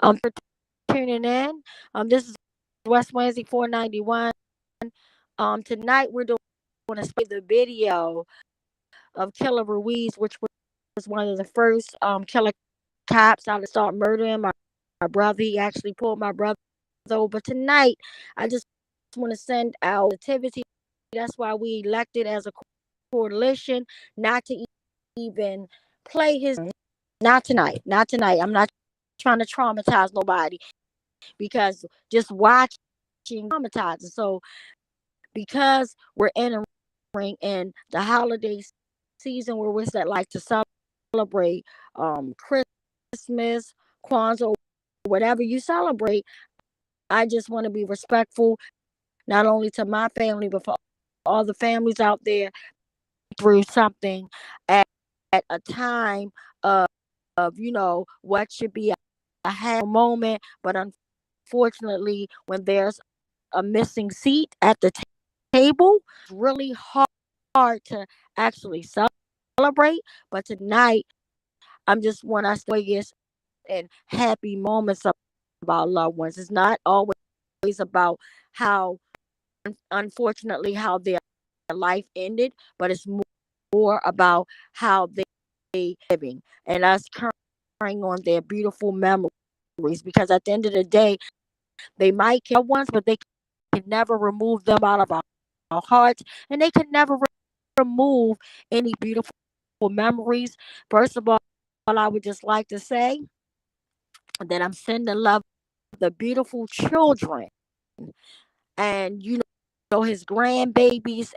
For tuning in. This is West Wednesday 491. Tonight we're doing a the video of Killer Ruiz, which was one of the first killer cops out to start murdering my brother. He actually pulled my brother over. But tonight, I just want to send out positivity. That's why we elected as a coalition not to even play his. Not tonight. Not tonight. I'm not trying to traumatize nobody because just watching traumatizing. So because we're entering in the holiday season where we that like to celebrate Christmas, Kwanzaa, whatever you celebrate, I just want to be respectful not only to my family but for all the families out there through something at a time of what should be a happy moment, but unfortunately when there's a missing seat at the table, it's really hard to actually celebrate. But tonight, I'm just want us to joyous and happy moments of our loved ones. It's not always about how, unfortunately, how their life ended, but it's more about how they living and us carrying on their beautiful memories. Because at the end of the day, they might kill ones, but they can never remove them out of our hearts, and they can never remove any beautiful memories. First of all, I would just like to say that I'm sending love to the beautiful children and his grandbabies,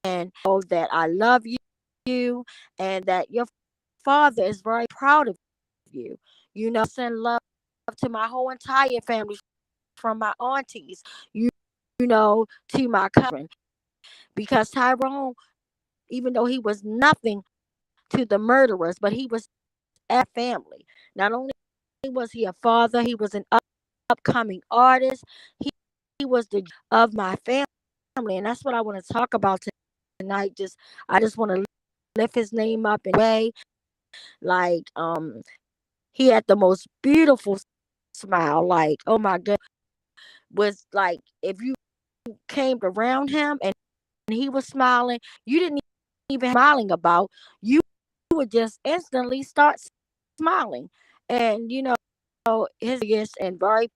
and that I love you and that your father is very proud of you. Send love to my whole entire family from my aunties, to my cousin, because Tyrone, even though he was nothing to the murderers, but he was at family. Not only was he a father, he was an upcoming artist. He was the of my family, and that's what I want to talk about tonight. I just want to lift his name up in a way. Like he had the most beautiful smile. Like, oh my god, was like if you came around him and he was smiling, you didn't even smiling about. You would just instantly start smiling. And his biggest and very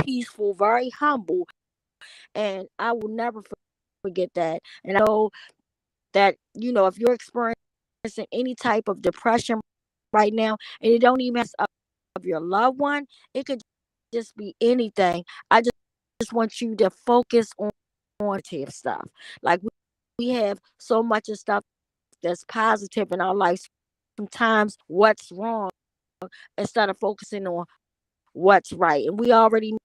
peaceful, very humble, and I will never forget that. And I know that if you're experiencing any type of depression right now, and it don't even have of your loved one, it could just be anything. I just want you to focus on positive stuff. Like we have so much of stuff that's positive in our lives. Sometimes what's wrong instead of focusing on what's right. And we already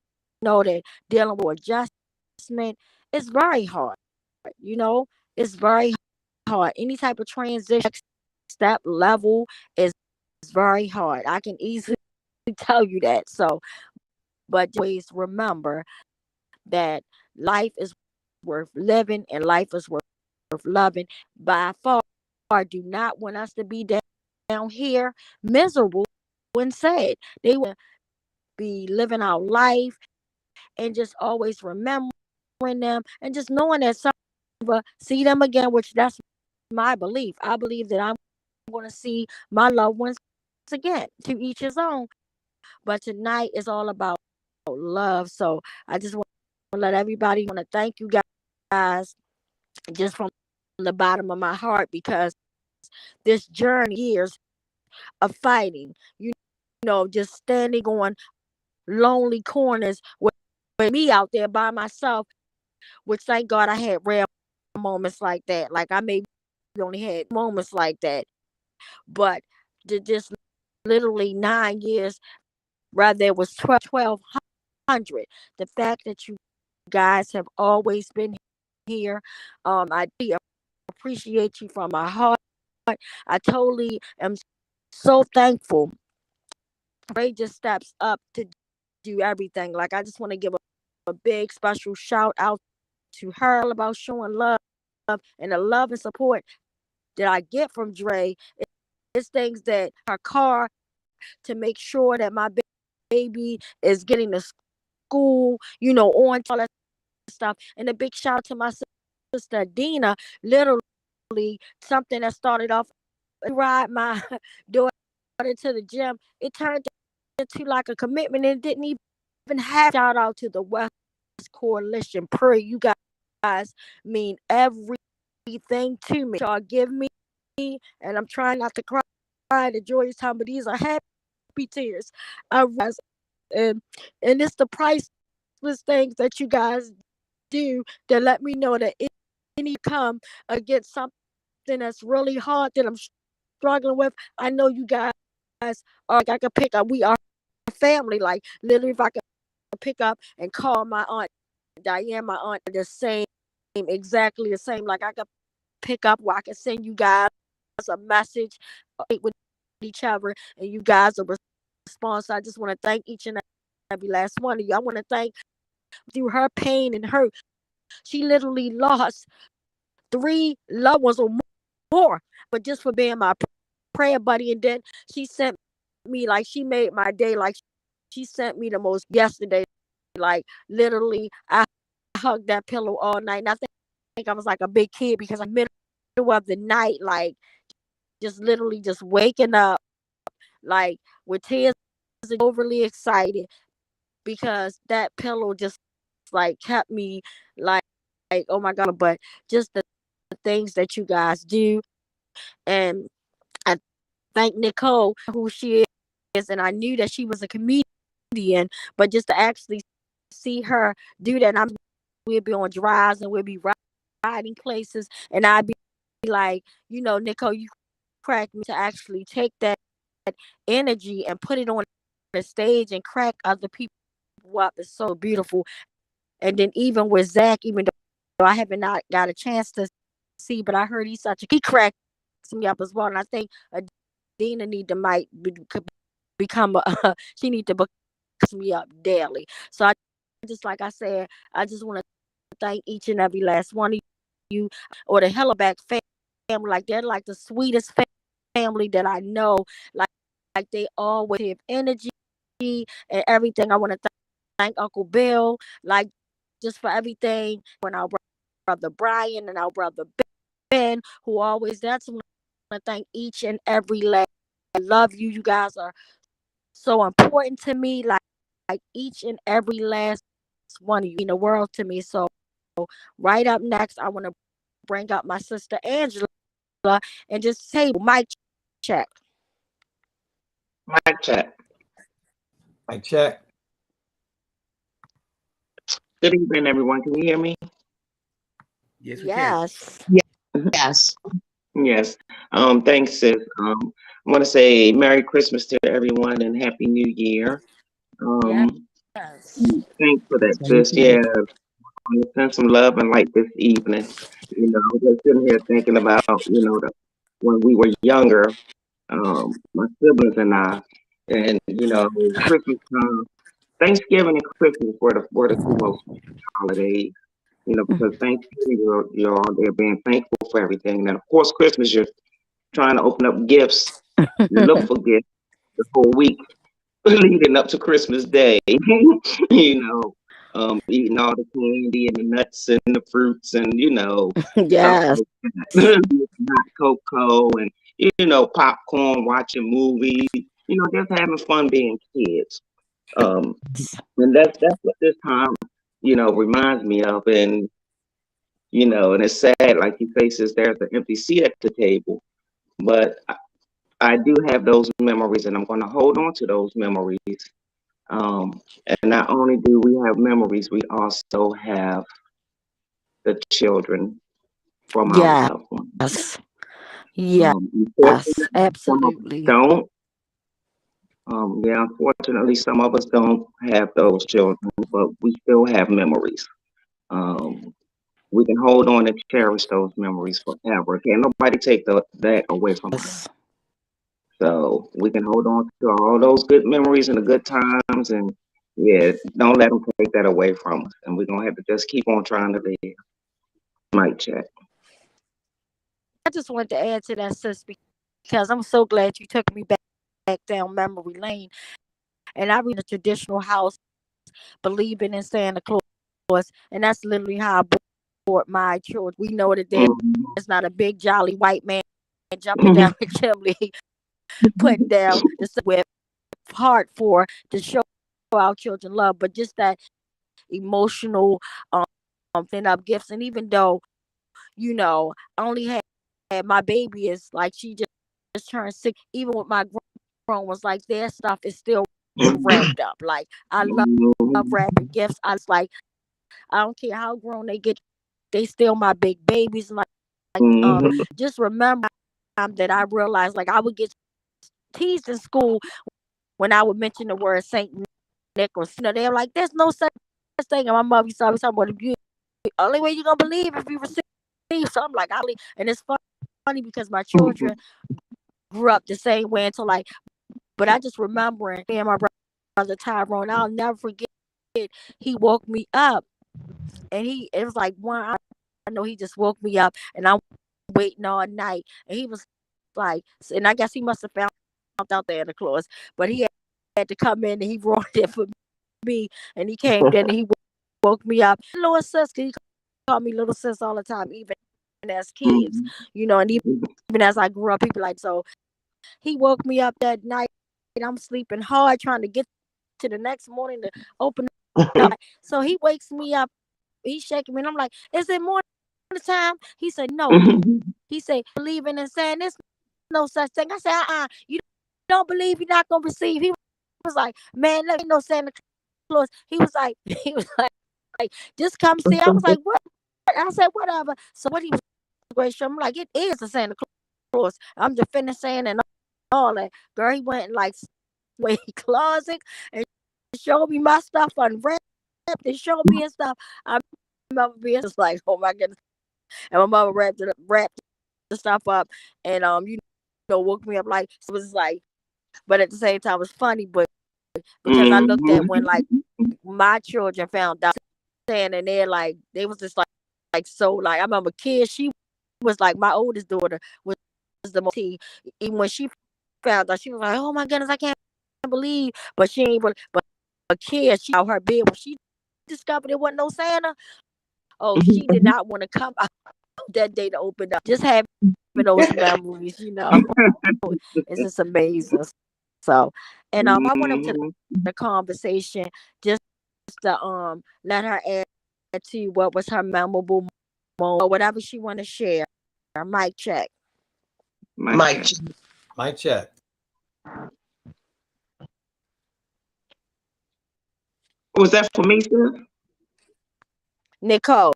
know that dealing with adjustment is very hard. It's very hard. Any type of transition, step level is very hard. I can easily tell you that. So, but always remember that life is worth living and life is worth loving. By far, do not want us to be down here miserable and sad. They will be living our life and just always remembering them and just knowing that some will see them again, which that's my belief. I believe that I'm going to see my loved ones again, to each his own. But tonight is all about love. So I just want to let everybody want to thank you guys just from the bottom of my heart, because this journey, years of fighting, just standing on lonely corners with me out there by myself, which thank God I had rare moments like that. Like I maybe only had moments like that, but just literally 9 years, rather it was 1200. The fact that you guys have always been here, I appreciate you from my heart. I totally am so thankful. Ray just steps up to do everything. Like I just want to give a big special shout out to her about showing love, and the love and support that I get from Dre. It's things that her car to make sure that my baby is getting to school, on all that stuff. And a big shout out to my sister Dina. Literally, something that started off ride my daughter to the gym, it turned into like a commitment, and it didn't even have. Shout out to the West Coalition. Pray you guys mean everything to me. Y'all give me, and I'm trying not to cry at a joyous time, but these are happy tears. I realize, and it's the priceless things that you guys do that let me know that any come against something that's really hard that I'm struggling with. I know you guys are like, I can pick up. We are family. Like literally, if I could pick up and call my aunt Diane, my aunt, the same, exactly the same. Like I could pick up where I can send you guys a message with each other, and you guys are response. I just want to thank each and every last one of you. I want to thank through her pain and hurt. She literally lost 3 loved ones or more, but just for being my prayer buddy. And then she sent me, like, she made my day. Like, she sent me the most yesterday. Like, literally, I hugged that pillow all night. And I think I was like a big kid because I'm middle of the night, like, just literally just waking up, like, with tears, overly excited because that pillow just, like, kept me, like, oh my God. But just the things that you guys do. And I thank Nicole, who she is, and I knew that she was a comedian, but just to actually see her do that, and we'd be on drives and we'd be riding places, and I'd be like, Nicole, you crack me to actually take that energy and put it on the stage and crack other people up. It's so beautiful. And then even with Zach, even though I haven't not got a chance to see, but I heard he cracks me up as well. And I think Dina need to become she need to me up daily. So I just, like I said, I just want to thank each and every last one of you, or the Hellerback family. Like, they're like the sweetest family that I know. Like they always have energy and everything. I want to thank Uncle Bill, like, just for everything. And our brother Brian and our brother Ben, who always, that's, I want to thank each and every last. I love you. You guys are so important to me. Like each and every last one of you in the world to me. So right up next, I want to bring up my sister Angela and just say mic check. Mic check. Mic check. Good evening, everyone. Can you hear me? Yes, we can. Yes. Yes. Thanks, sis. I want to say Merry Christmas to everyone and Happy New Year. Yes. Thanks for that, Same sis. to you. Yeah, I want to send some love and light this evening. I was just sitting here thinking about, when we were younger, my siblings and I, and Christmas time, Thanksgiving and Christmas were the two most holidays. Because Thanksgiving, you're all there being thankful for everything. And of course, Christmas, you're trying to open up gifts, look for gifts the whole week leading up to Christmas Day. Eating all the candy and the nuts and the fruits and stuff Yes. like that. Hot cocoa and popcorn, watching movies. Just having fun being kids. And that's what this time reminds me of. And it's sad, like you say, says there's an empty seat at the table. But I do have those memories, and I'm going to hold on to those memories. And not only do we have memories, we also have the children from our Yes. loved ones. Yes. Unfortunately, some of us Absolutely. don't. Yeah, unfortunately, some of us don't have those children, but we still have memories. Um, we can hold on and cherish those memories forever. Can't nobody take that away from us. Yes. So we can hold on to all those good memories and the good times, and yeah, don't let them take that away from us. And we're gonna have to just keep on trying to live. Mic check. I just wanted to add to that, sis, because I'm so glad you took me back down memory lane. and I read a traditional house believing in Santa Claus, and that's literally how I brought my children. We know that there's not a big jolly white man jumping down the chimney, putting down the with heart for to show our children love, but just that emotional thing of gifts. And even though I only had my baby is like she just turned 6, even with my grown ones, like their stuff is still wrapped up. Like I love wrapping gifts. I was like, I don't care how grown they get, they still my big babies. Like just remember that I realized like I would get teased in school when I would mention the word Saint Nick or they're like, there's no such thing. And my mother used to always talk about the only way you're gonna believe if you receive. So I'm like, and it's funny because my children grew up the same way until like, but I just remembering me and my brother Tyrone, I'll never forget it. He woke me up and it was like I know he just woke me up and I'm waiting all night. And he was like, and I guess he must have found out the Santa Claus, but he had to come in and he brought it for me. And he came in and he woke me up. Little sis, he called me little sis all the time, even as kids, and even as I grew up, people like, so he woke me up that night. I'm sleeping hard, trying to get to the next morning to open up. So he wakes me up. He's shaking me, and I'm like, "Is it morning time?" He said, "No." He said, "Believing and saying there's no such thing." I said, you don't believe, you're not gonna receive. He was like, "Man, let me know Santa Claus." He was like, "Just come see." I was like, "What?" I said, "Whatever." So what he was gracious, I'm like, "It is a Santa Claus." I'm defending saying and all that. Girl, he went in like way closet and showed me my stuff unwrapped and showed me and stuff. I remember being just like, oh my goodness. And my mother wrapped the stuff up and woke me up like, so it was like, but at the same time it was funny, but because I looked at when like my children found out saying and they're like, they was just like so like I remember kids, she was like my oldest daughter was the most even when she found out, she was like, oh my goodness, I can't believe, but she ain't, but a kid, she out her bed when she discovered it wasn't no Santa. Oh, she did not want to come out that day to open up. Just having those memories, it's just amazing. So, and I went up to the conversation just to let her add to what was her memorable moment or whatever she want to share. Mic check. Mic check. Was that for me, sir? Nicole.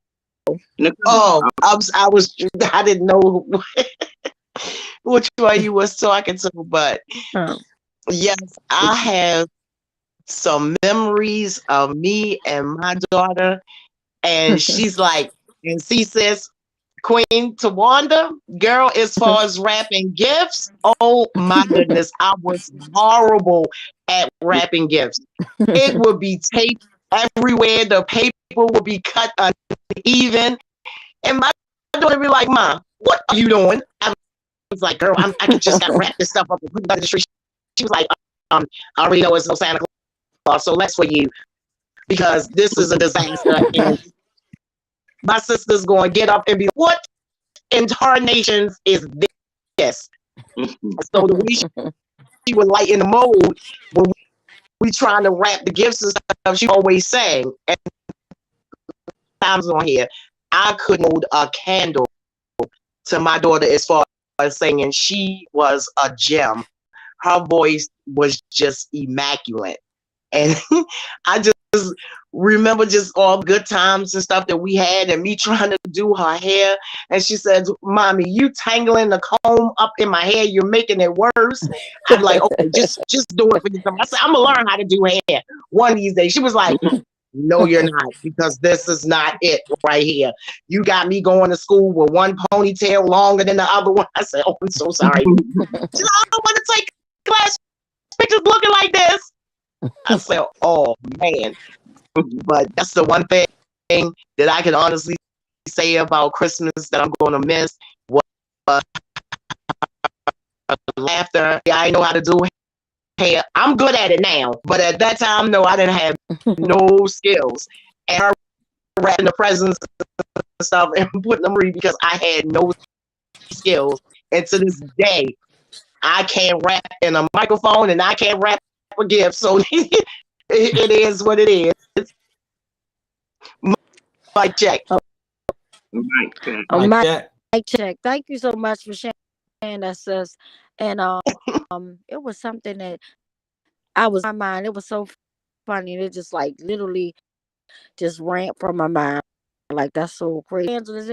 Oh, I didn't know which one you was talking to, but yes, I have some memories of me and my daughter, and she's like, and she says, Queen Tawanda, girl, as far as wrapping gifts, oh my goodness, I was horrible at wrapping gifts. It would be tape everywhere. The paper would be cut uneven. And my daughter would be like, Mom, what are you doing? I was like, girl, I just got to wrap this stuff up and put it under the tree. She was like, I already know it's no Santa Claus, so that's for you. Because this is a disaster. And my sister's going to get up and be, what in tarnations is this? So the way she would lighten the mood when we trying to wrap the gifts and stuff, she always sang. And times on here, I couldn't hold a candle to my daughter as far as singing. She was a gem. Her voice was just immaculate. And I just remember just all the good times and stuff that we had and me trying to do her hair. And she said, Mommy, you tangling the comb up in my hair, you're making it worse. I'm like, okay, just do it for yourself. I said, I'm gonna learn how to do hair one of these days. She was like, no, you're not, because this is not it right here. You got me going to school with one ponytail longer than the other one. I said, oh, I'm so sorry. She said, I don't want to take class pictures looking like this. I said, oh man. But that's the one thing that I can honestly say about Christmas that I'm going to miss was laughter. I know how to do hair. I'm good at it now, but at that time, no, I didn't have no skills. And her wrapping the presents and stuff and putting them read because I had no skills. And to this day, I can't rap in a microphone and I can't rap a gift. So it is what it is. Mic check. Mic check. Mic check. Thank you so much for sharing that, sis. And it was something that I was in my mind. It was so funny. It just like literally just ran from my mind. Like that's so crazy. Angela, is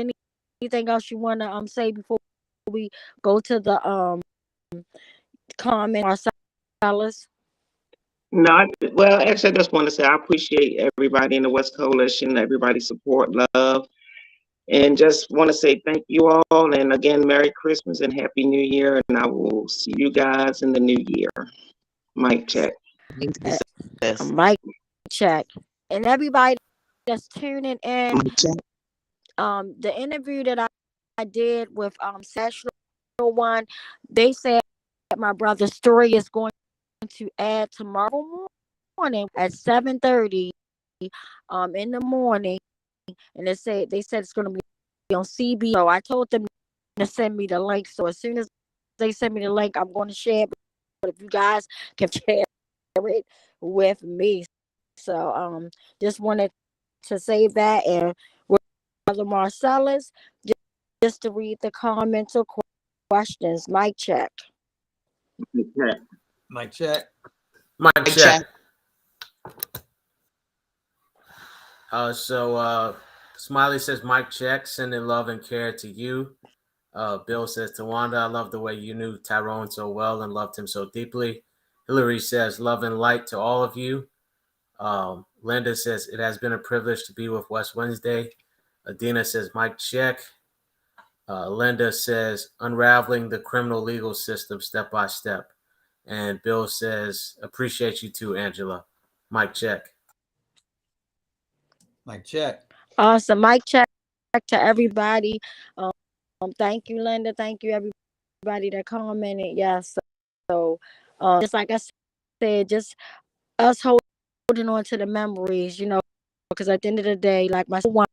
anything else you wanna say before we go to the comment Marcellus? No, well, actually, I just want to say I appreciate everybody in the West Coalition, everybody's support, love, and just want to say thank you all. And again, Merry Christmas and Happy New Year. And I will see you guys in the new year. Mic check. Mic check. And everybody that's tuning in, the interview that I did with Sessional One, they said my brother's story is going to add tomorrow morning at 7:30 in the morning, and they said it's going to be on CB. So I told them to send me the link. So as soon as they send me the link, I'm going to share it. But if you guys can share it with me, so just wanted to say that. And with Brother Marcellus, just to read the comments or questions. Mic check. Mic check. Mic check. So Smiley says, mic check, sending love and care to you. Bill says, Tawanda, I love the way you knew Tyrone so well and loved him so deeply. Hillary says, love and light to all of you. Linda says, it has been a privilege to be with West Wednesday. Adina says, mic check. Linda says, unraveling the criminal legal system step by step. And Bill says, appreciate you too, Angela. Mic check. Mic check. Awesome. Mic check to everybody. Thank you, Linda. Thank you, everybody that commented. Yes. So just like I said, just us holding on to the memories, because at the end of the day, like my son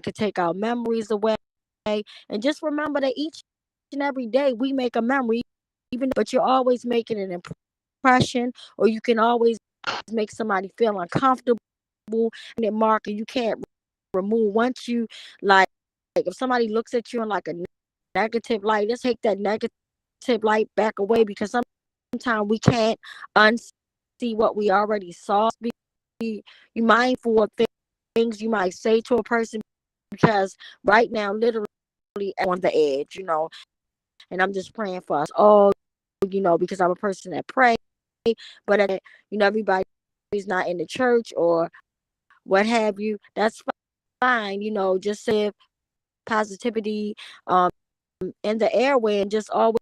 could take our memories away. And just remember that each and every day we make a memory, but you're always making an impression, or you can always make somebody feel uncomfortable. And that marker you can't remove. Once you like if somebody looks at you in like a negative light, let's take that negative light back away, because sometimes we can't unsee what we already saw. Be mindful of things you might say to a person, because right now literally on the edge, and I'm just praying for us all, because I'm a person that prays, but everybody's not in the church or what have you. That's fine, just say positivity in the airway, and just always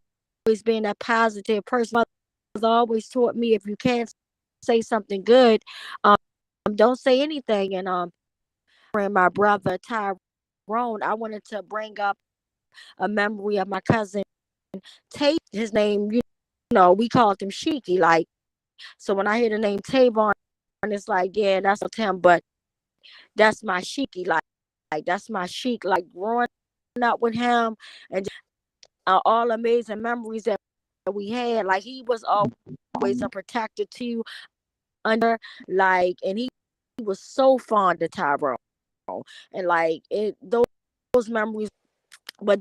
being that positive person. My mother always taught me, if you can't say something good, don't say anything. And my brother Tyrone, I wanted to bring up a memory of my cousin Tate. His name, we called him Sheiky. Like, so when I hear the name Tavon, it's like, yeah, that's him, but that's my Sheiky. Like that's my Sheik. Like growing up with him, and all amazing memories that we had. Like he was always a protector too, and he was so fond of Tyrone, and like those memories. But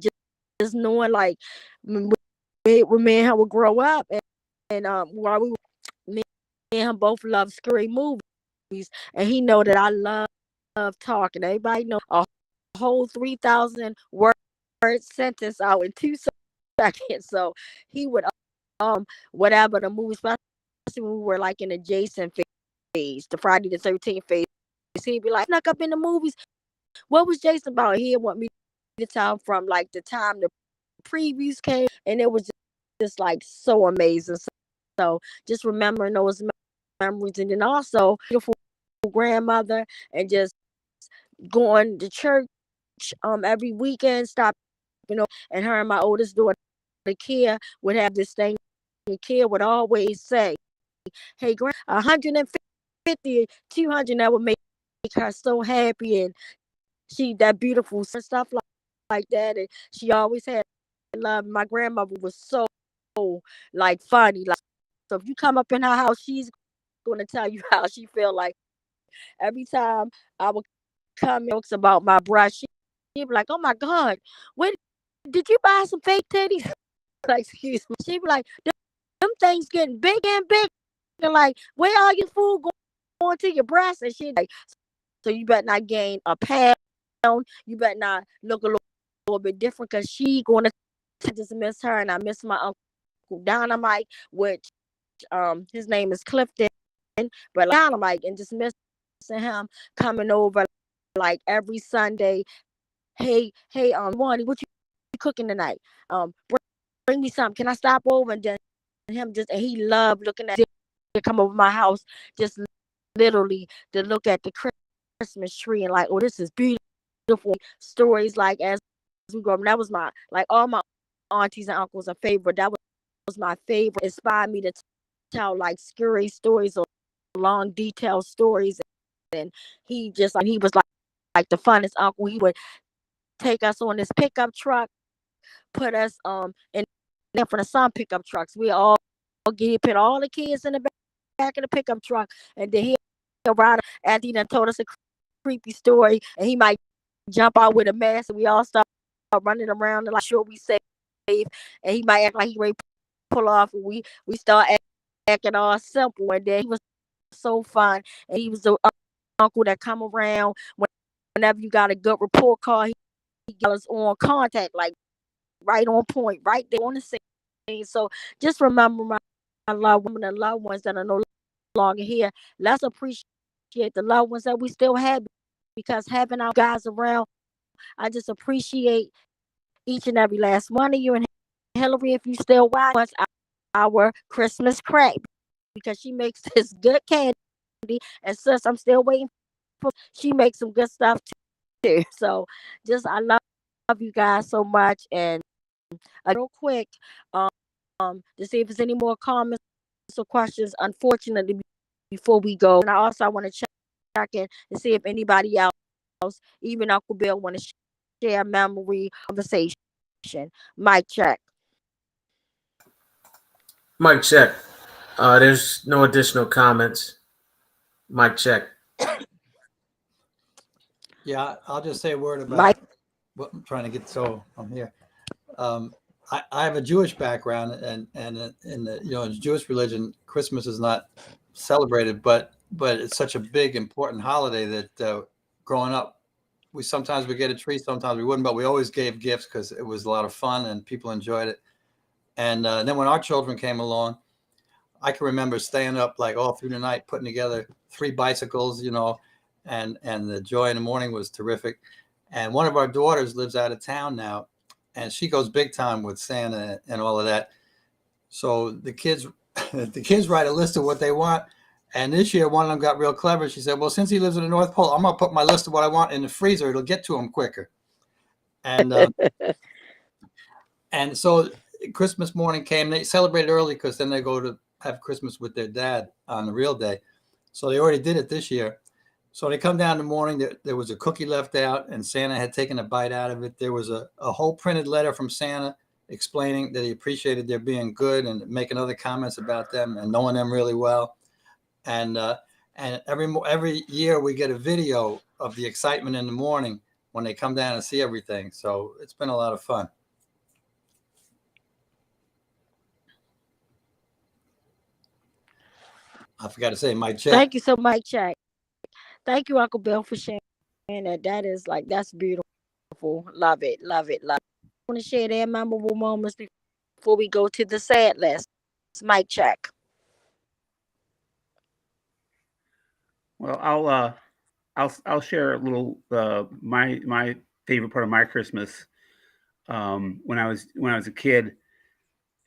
just knowing, like, when me and him would grow up, and while me and him both love scary movies, and he know that I love talking. Everybody know a whole 3,000 word sentence out in 2 seconds. So he would whatever the movie, especially when we were like in the Jason phase, the Friday the 13th phase, he'd be like, snuck up in the movies. What was Jason about? He'd want me to tell him from like the time the previews came, and it was just like so amazing. So just remembering those memories, and then also beautiful grandmother, and just going to church every weekend, stop, and her and my oldest daughter, Kia, would have this thing. Kia would always say, hey, 150, 200, that would make her so happy. And she, that beautiful stuff like that. And she always had love. My grandmother was so like funny. Like, so if you come up in her house, she's going to tell you how she feel. Like every time I would come and jokes about my brush, she'd be like, "Oh my God, when did you buy some fake titties?" Like, excuse me. She'd be like, "Them things getting big and big." And like, where all your food going to your breasts? And she like, so you better not gain a pound. You better not look a little bit different, because she going to just miss her. And I miss my Uncle Dynamite, which his name is Clifton, but Dynamite, and just missing him coming over like every Sunday. Hey, Wani, what you cooking tonight? Bring me something. Can I stop over? And then and he loved looking at to come over my house, just literally to look at the Christmas tree and like, oh, this is beautiful. Stories like as we go up. And that was my, like, all my aunties and uncles are favorite. That was my favorite. Inspired me to tell like scary stories or long detailed stories. And he was like the funnest uncle. He would take us on this pickup truck, put us in front of some pickup trucks. We all put all the kids in the back of the pickup truck, and then he'll ride after he done told us a creepy story, and he might jump out with a mask, and we all start running around and like sure we safe, and he might act like he ready to pull off, and we start acting all simple. And then he was so fun, and he was the uncle that come around whenever you got a good report card. He got us on contact, like right on point, right there on the scene. So just remember my loved women and loved ones that are no longer here. Let's appreciate the loved ones that we still have, because having our guys around, I just appreciate each and every last one of you. And Hillary, if you still watch our Christmas crack, because she makes this good candy, and sis, I'm still waiting for, she makes some good stuff too. So just, I love you guys so much. And real quick, to see if there's any more comments or questions, unfortunately, before we go. And I also want to check in and see if anybody else, even Uncle Bill, want to share memory conversation. Mic check. Mic check. There's no additional comments. Mic check. Yeah, I'll just say a word about what I'm trying to get. So I'm here. I have a Jewish background, and in the in Jewish religion, Christmas is not celebrated, but it's such a big important holiday that growing up, sometimes we get a tree, sometimes we wouldn't, but we always gave gifts because it was a lot of fun and people enjoyed it. And then when our children came along, I can remember staying up like all through the night putting together 3 bicycles, and the joy in the morning was terrific. And one of our daughters lives out of town now, and she goes big time with Santa and all of that. So the kids write a list of what they want. And this year, one of them got real clever. She said, well, since he lives in the North Pole, I'm going to put my list of what I want in the freezer. It'll get to him quicker. And and so Christmas morning came. They celebrated early because then they go to have Christmas with their dad on the real day. So they already did it this year. So they come down in the morning. There was a cookie left out, and Santa had taken a bite out of it. There was a whole printed letter from Santa explaining that he appreciated their being good and making other comments about them and knowing them really well. And every year we get a video of the excitement in the morning when they come down and see everything. So it's been a lot of fun. I forgot to say, Mike check. Thank you so much, Check. Thank you, Uncle Bill, for sharing that. That's beautiful. Love it. Love it. Love it. I want to share their memorable moments before we go to the sad list. It's Mic check. Well, I'll share a little my favorite part of my Christmas. When I was a kid,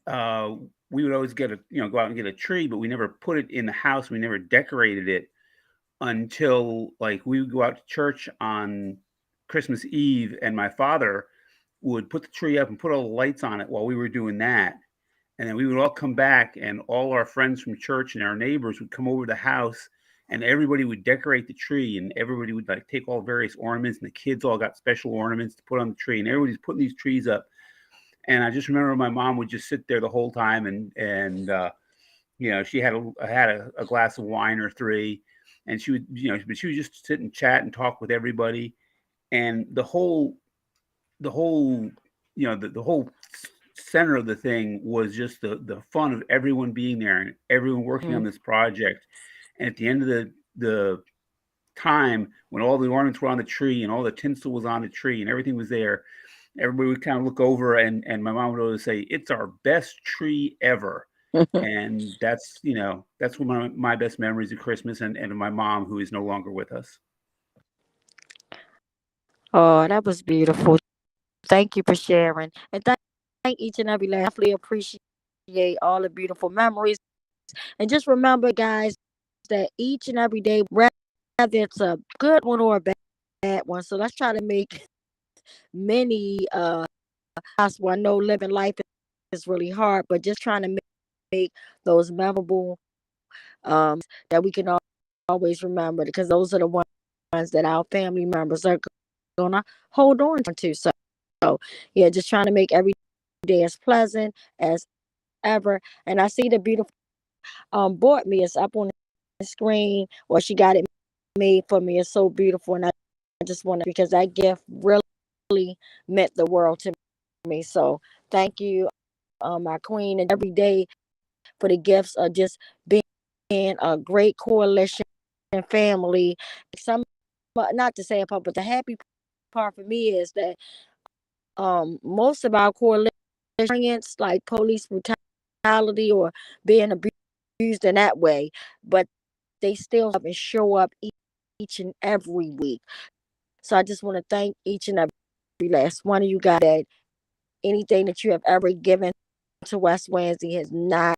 we would always go out and get a tree, but we never put it in the house. We never decorated it until like we would go out to church on Christmas Eve, and my father would put the tree up and put all the lights on it while we were doing that. And then we would all come back, and all our friends from church and our neighbors would come over to the house, and everybody would decorate the tree, and everybody would like take all various ornaments, and the kids all got special ornaments to put on the tree, and everybody's putting these trees up. And I just remember my mom would just sit there the whole time, and she had a glass of wine or three, and she would, but she would just sit and chat and talk with everybody. And the whole center of the thing was just the fun of everyone being there and everyone working on this project. And at the end of the time, when all the ornaments were on the tree and all the tinsel was on the tree and everything was there, everybody would kind of look over, and my mom would always say, "It's our best tree ever." And that's one of my best memories of Christmas, and my mom, who is no longer with us. Oh, that was beautiful. Thank you for sharing. And thank each and every last. Definitely appreciate all the beautiful memories. And just remember, guys, that each and every day, whether it's a good one or a bad one, so let's try to make many possible. I know living life is really hard, but just trying to make those memorable that we can always remember, because those are the ones that our family members are gonna hold on to. So yeah, just trying to make every day as pleasant as ever. And I see the beautiful bought me. It's up on the screen, or she got it made for me. It's so beautiful, and I just want to, because that gift really meant the world to me. So thank you, my queen, and every day for the gifts of just being a great coalition and family. Some, not to say it, but the happy part for me is that most of our coalition experience, like police brutality or being abused in that way, but they still have and show up each and every week. So I just want to thank each and every last one of you guys, that anything that you have ever given to West Wednesday has not,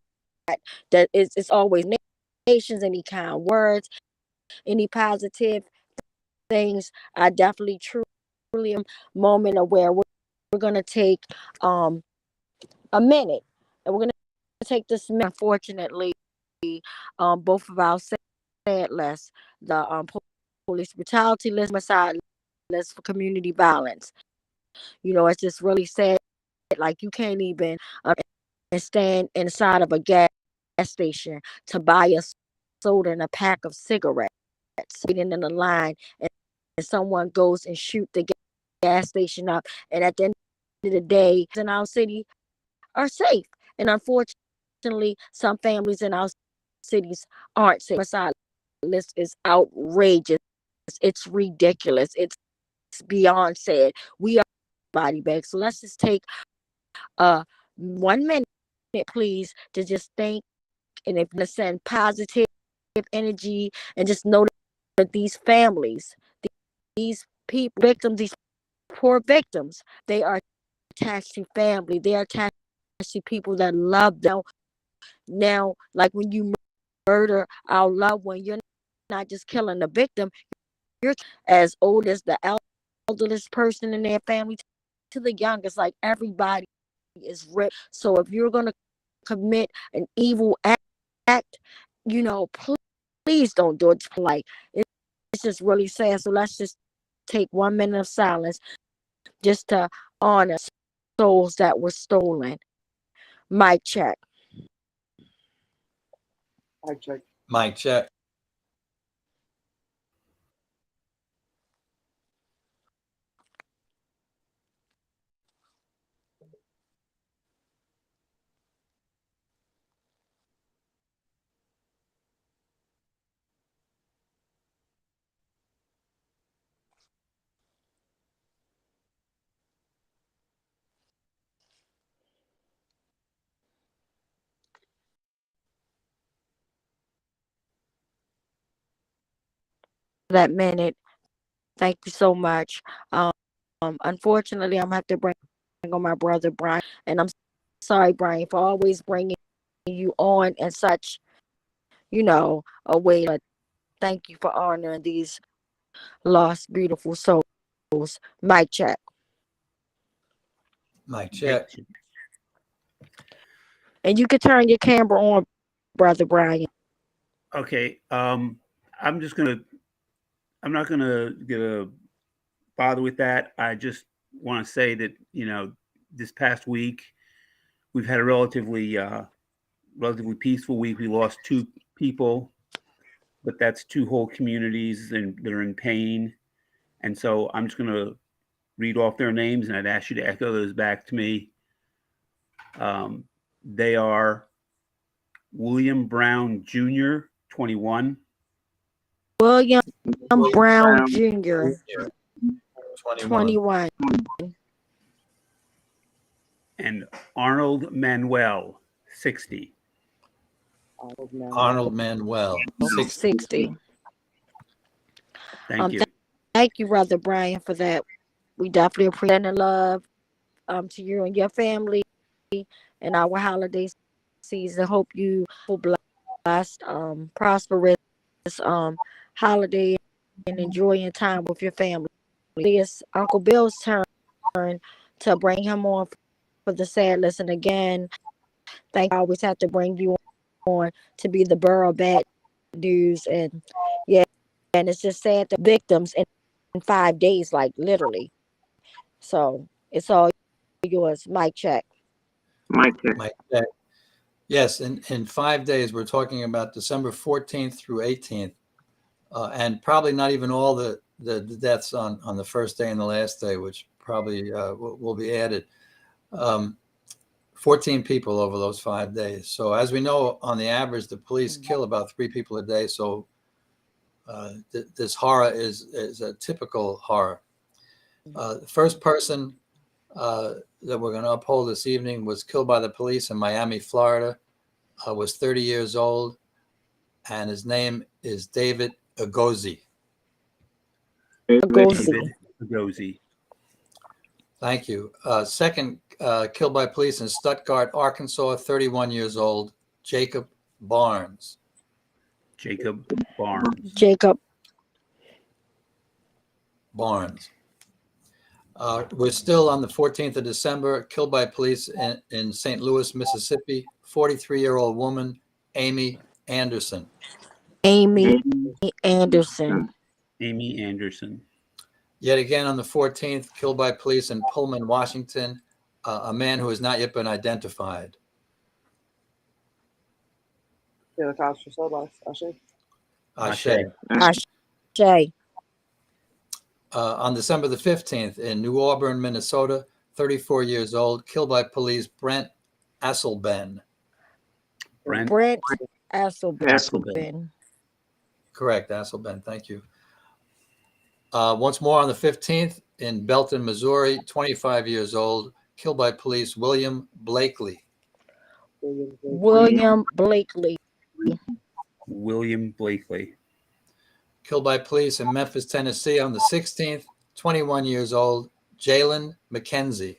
that it's always nations, any kind words, any positive things. I definitely truly a moment of where we're going to take a minute, and we're going to take this minute. Unfortunately, both of our sad lists, the police brutality list, homicide list, for community violence. It's just really sad. Like, you can't even stand inside of a gas station to buy a soda and a pack of cigarettes, waiting in the line, and someone goes and shoot the gas station up. And at the end of the day, in our city are safe. And unfortunately, some families in our cities aren't safe. Homicide list is outrageous. It's ridiculous. It's beyond sad. We are body bags. So let's just take 1 minute, please, to just think, and if you send positive energy, and just know that these families, these people, victims, these poor victims, they are attached to family. They are attached to people that love them. Now, like when you murder our loved one, you're not just killing the victim. You're as old as the eldest person in their family to the youngest. Like, everybody is ripped. So if you're going to commit an evil act, please don't do it. Like, it's just really sad. So let's just take 1 minute of silence just to honor souls that were stolen. Mic check. Mic check. Mic check. That minute. Thank you so much. Unfortunately, I'm gonna have to bring on my brother Brian, and I'm sorry, Brian, for always bringing you on in such, a way. But thank you for honoring these lost, beautiful souls. Mic check. Mic check. And you can turn your camera on, Brother Brian. Okay. I'm not gonna bother with that. I just want to say that, this past week we've had a relatively peaceful week. We lost 2 people, but that's 2 whole communities and they're in pain. And so I'm just gonna read off their names, and I'd ask you to echo those back to me. They are William Brown Jr., 21. William Brown Jr., 21. 21. And Arnold Manuel, 60. Arnold Manuel, 60. Thank you. Thank you, Brother Brian, for that. We definitely appreciate and love to you and your family and our holiday season. Hope you will blessed, prosperous holiday and enjoying time with your family. It's Uncle Bill's turn to bring him on for the sad listen again. I always have to bring you on to be the bearer of bad news. And yeah, and it's just sad the victims in 5 days, like literally. So it's all yours. Mic check. Mike check. Mike check. Yes, in 5 days, we're talking about December 14th through 18th, and probably not even all the deaths on the first day and the last day, which probably will be added. 14 people over those 5 days. So as we know, on the average, the police kill about 3 people a day. So this horror is a typical horror. The first person that we're going to uphold this evening was killed by the police in Miami, Florida, was 30 years old, and his name is David Agozi. Agozi. Thank you. Second, killed by police in Stuttgart, Arkansas, 31 years old, Jacob Barnes. Jacob Barnes. Jacob Barnes. We're still on the 14th of December, killed by police in St. Louis, Mississippi, 43-year-old woman, Amy Anderson. Amy Anderson. Amy Anderson. Yet again on the 14th, killed by police in Pullman, Washington, a man who has not yet been identified. Ashe. Ashe. On December the 15th in New Auburn, Minnesota, 34 years old, killed by police, Brent Asselben. Brent Asselben. Correct, Asselben. Thank you. Once more on the 15th in Belton, Missouri, 25 years old, killed by police, William Blakely. William Blakely. Killed by police in Memphis, Tennessee on the 16th, 21 years old, Jalen McKenzie.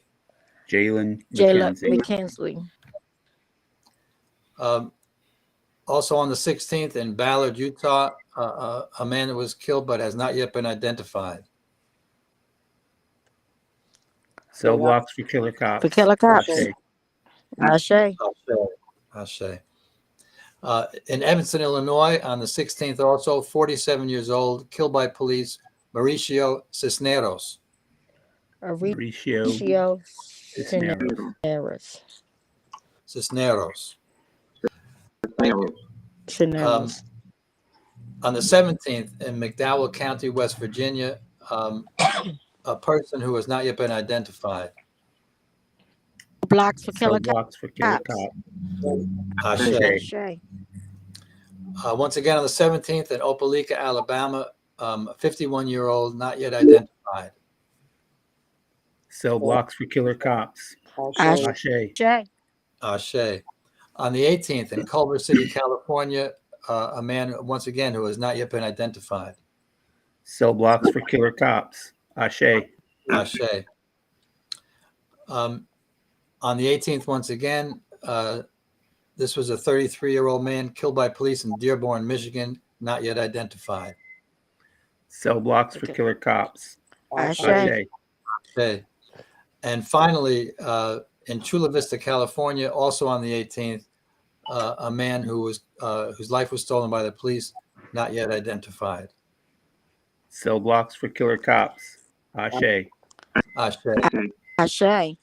Also on the 16th in Ballard, Utah, a man that was killed but has not yet been identified. Cell blocks for killer cops. Ashe. In Evanston, Illinois, on the 16th, also 47 years old, killed by police, Mauricio Cisneros. Cisneros. On the 17th, in McDowell County, West Virginia, a person who has not yet been identified. Blocks for killer cops. Ashe. Once again on the 17th in Opelika, Alabama, a 51-year-old not yet identified. Cell blocks for killer cops. Ashe. Ashe. On the 18th in Culver City, California, a man once again who has not yet been identified. Cell blocks for killer cops. Ashe. On the 18th, once again, this was a 33-year-old man killed by police in Dearborn, Michigan, not yet identified. Cell blocks for killer cops. Ashe. And finally, in Chula Vista, California, also on the 18th, a man whose life was stolen by the police, not yet identified. Cell blocks for killer cops. Ashe. Ashe. Ashe.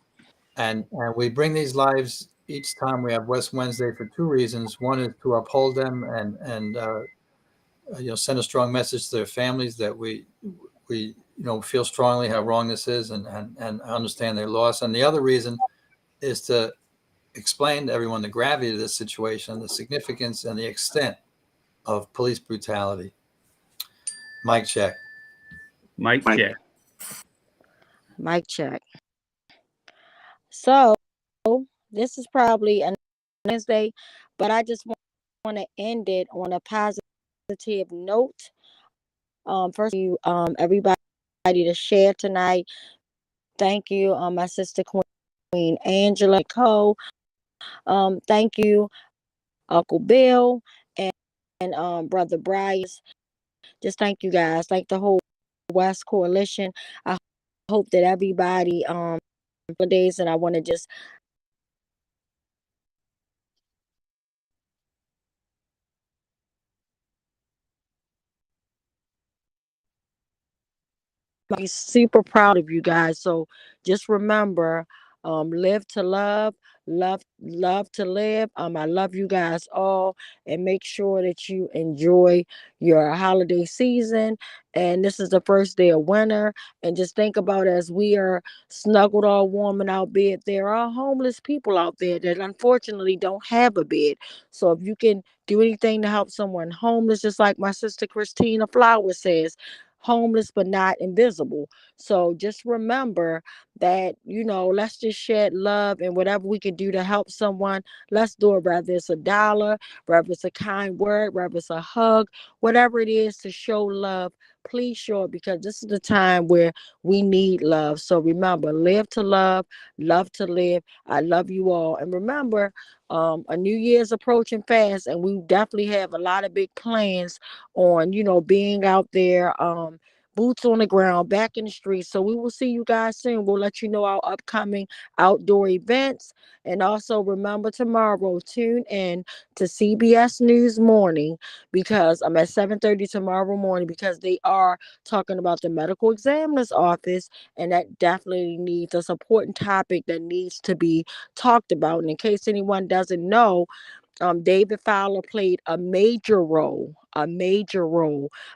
And we bring these lives each time we have West Wednesday for two reasons. One is to uphold them and send a strong message to their families that we feel strongly how wrong this is and understand their loss. And the other reason is to explain to everyone the gravity of this situation, the significance and the extent of police brutality. Mic check. Mic check. Mic check. So this is probably a Wednesday, but I just want to end it on a positive note. First, you everybody to share tonight. Thank you, my sister Queen Angela Cole. Thank you, Uncle Bill and Brother Bryce. Just thank you guys, like the whole West Coalition. I hope that everybody days, and I want to just be super proud of you guys. So just remember, live to love to live. I love you guys all, and make sure that you enjoy your holiday season. And this is the first day of winter, and just think about, as we are snuggled all warm in our bed, there are homeless people out there that unfortunately don't have a bed. So if you can do anything to help someone homeless, just like my sister Christina Flowers says, homeless but not invisible. So just remember that, let's just shed love, and whatever we can do to help someone, let's do it. Whether it's $1, whether it's a kind word, whether it's a hug, whatever it is to show love, please show it, because this is the time where we need love. So remember, live to love to live. I love you all. And remember, a new year's approaching fast, and we definitely have a lot of big plans on, being out there, boots on the ground, back in the streets. So we will see you guys soon. We'll let you know our upcoming outdoor events. And also remember, tomorrow, tune in to CBS News Morning, because I'm at 7:30 tomorrow morning, because they are talking about the medical examiner's office, and that definitely needs a important topic that needs to be talked about. And in case anyone doesn't know, David Fowler played a major role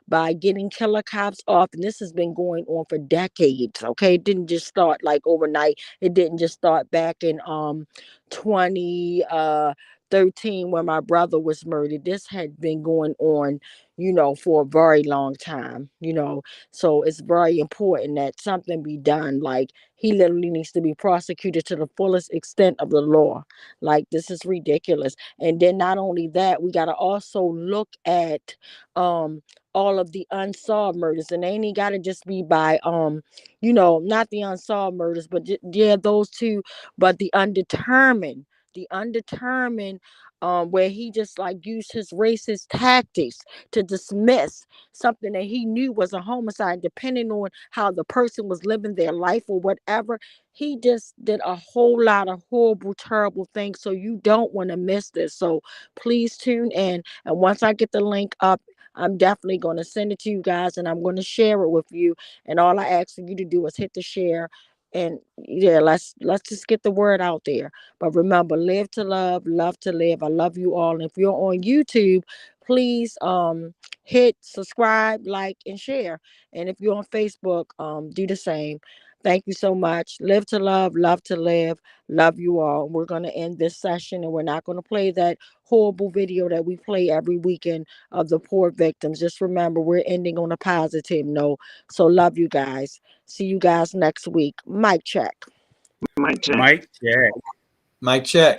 by getting killer cops off. And this has been going on for decades. Okay. It didn't just start like overnight. It didn't just start back in 2013 when my brother was murdered. This had been going on, for a very long time, so it's very important that something be done. Like, he literally needs to be prosecuted to the fullest extent of the law. Like, this is ridiculous. And then not only that, we got to also look at all of the unsolved murders, and they ain't got to just be by not the unsolved murders, but those two, but the undetermined, where he just like used his racist tactics to dismiss something that he knew was a homicide, depending on how the person was living their life or whatever. He just did a whole lot of horrible, terrible things. So you don't want to miss this. So please tune in. And once I get the link up, I'm definitely going to send it to you guys, and I'm going to share it with you. And all I ask you to do is hit the share. And yeah, let's just get the word out there. But remember, live to love to live. I love you all. And if you're on YouTube, please hit subscribe, like, and share. And if you're on Facebook, do the same. Thank you so much. Live to love to live. Love you all. We're going to end this session, and we're not going to play that horrible video that we play every weekend of the poor victims. Just remember, we're ending on a positive note. So love you guys. See you guys next week. Mic check. Mic check. Mic check. Mic check.